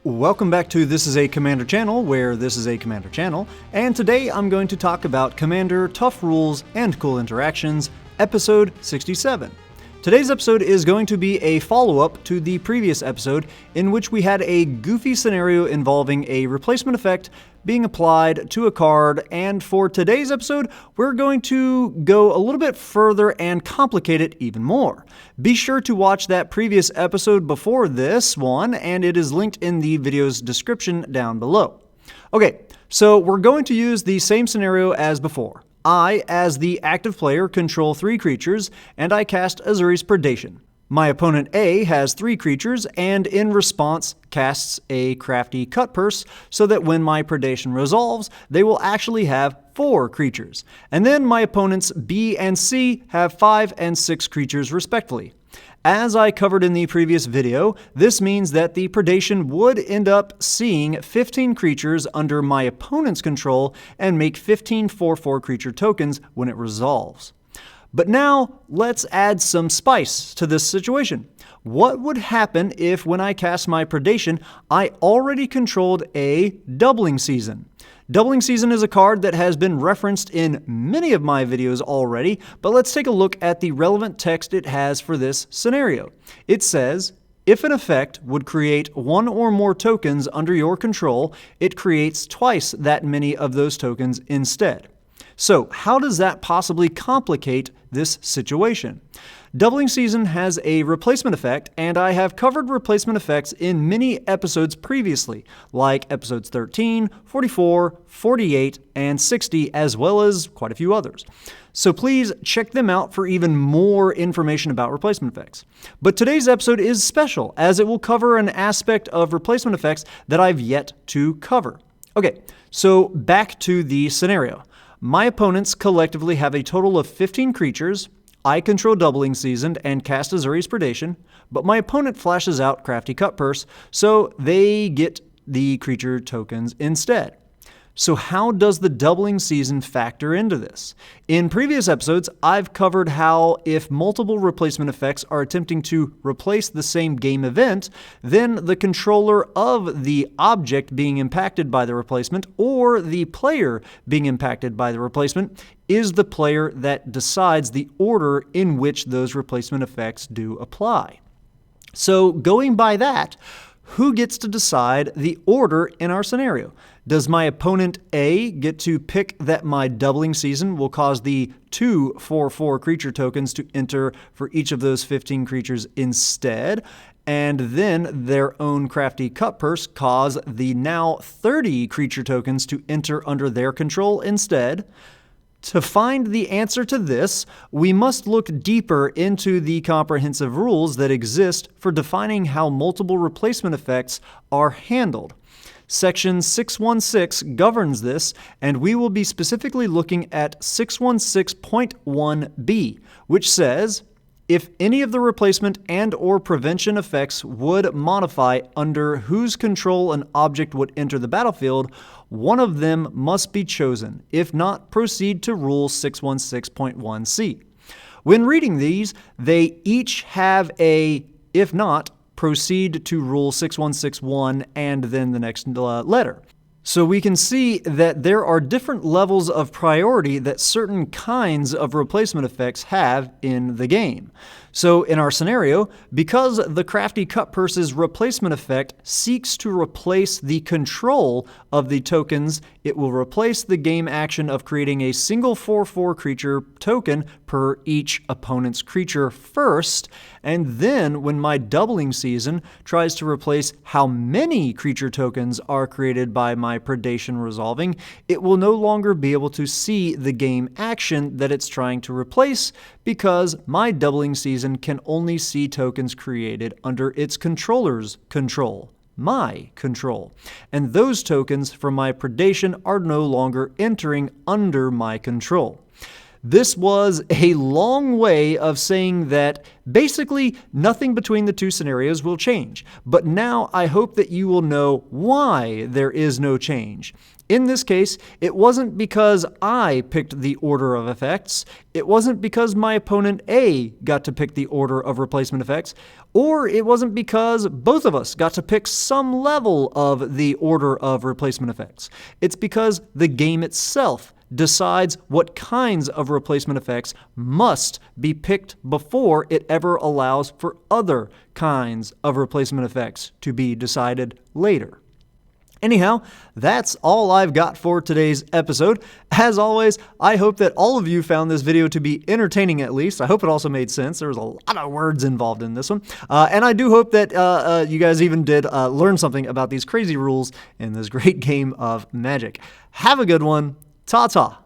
Welcome back to This is a Commander channel, where this is a Commander channel, and today I'm going to talk about Commander Tough Rules and Cool Interactions, episode 67. Today's episode is going to be a follow-up to the previous episode, in which we had a goofy scenario involving a replacement effect being applied to a card, and for today's episode, we're going to go a little bit further and complicate it even more. Be sure to watch that previous episode before this one, and it is linked in the video's description down below. Okay, so we're going to use the same scenario as before. I, as the active player, control 3 creatures, and I cast Azuri's Predation. My opponent A has 3 creatures, and in response casts a Crafty Cutpurse, so that when my Predation resolves, they will actually have 4 creatures. And then my opponents B and C have 5 and 6 creatures respectively. As I covered in the previous video, this means that the Predation would end up seeing 15 creatures under my opponent's control and make 15 4/4 creature tokens when it resolves. But now, let's add some spice to this situation. What would happen if, when I cast my Predation, I already controlled a Doubling Season? Doubling Season is a card that has been referenced in many of my videos already, but let's take a look at the relevant text it has for this scenario. It says, if an effect would create 1 or more tokens under your control, it creates twice that many of those tokens instead. So, how does that possibly complicate this situation? Doubling Season has a replacement effect, and I have covered replacement effects in many episodes previously, like episodes 13, 44, 48, and 60, as well as quite a few others. So please check them out for even more information about replacement effects. But today's episode is special, as it will cover an aspect of replacement effects that I've yet to cover. Okay, so back to the scenario. My opponents collectively have a total of 15 creatures. I control Doubling Season and cast Azuri's Predation, but my opponent flashes out Crafty Cutpurse, so they get the creature tokens instead. So how does the Doubling Season factor into this? In previous episodes, I've covered how if multiple replacement effects are attempting to replace the same game event, then the controller of the object being impacted by the replacement or the player being impacted by the replacement is the player that decides the order in which those replacement effects do apply. So going by that, who gets to decide the order in our scenario? Does my opponent A get to pick that my Doubling Season will cause the 2 4/4 creature tokens to enter for each of those 15 creatures instead, and then their own Crafty Cutpurse cause the now 30 creature tokens to enter under their control instead? To find the answer to this, we must look deeper into the comprehensive rules that exist for defining how multiple replacement effects are handled. Section 616 governs this, and we will be specifically looking at 616.1b, which says, if any of the replacement and/or prevention effects would modify under whose control an object would enter the battlefield, one of them must be chosen. If not, proceed to Rule 616.1c. When reading these, they each have a if not, proceed to Rule 6161 and then the next letter. So we can see that there are different levels of priority that certain kinds of replacement effects have in the game. So in our scenario, because the Crafty Cutpurse's replacement effect seeks to replace the control of the tokens, it will replace the game action of creating a single 4/4 creature token per each opponent's creature first, and then when my Doubling Season tries to replace how many creature tokens are created by my Predation resolving, it will no longer be able to see the game action that it's trying to replace, because my Doubling Season can only see tokens created under its controller's control, my control. And those tokens from my Predation are no longer entering under my control. This was a long way of saying that basically nothing between the two scenarios will change. But now I hope that you will know why there is no change. In this case, it wasn't because I picked the order of effects, it wasn't because my opponent A got to pick the order of replacement effects, or it wasn't because both of us got to pick some level of the order of replacement effects. It's because the game itself decides what kinds of replacement effects must be picked before it ever allows for other kinds of replacement effects to be decided later. Anyhow, that's all I've got for today's episode. As always, I hope that all of you found this video to be entertaining at least. I hope it also made sense. There was a lot of words involved in this one. And I do hope that you guys even did learn something about these crazy rules in this great game of Magic. Have a good one. Ta-ta.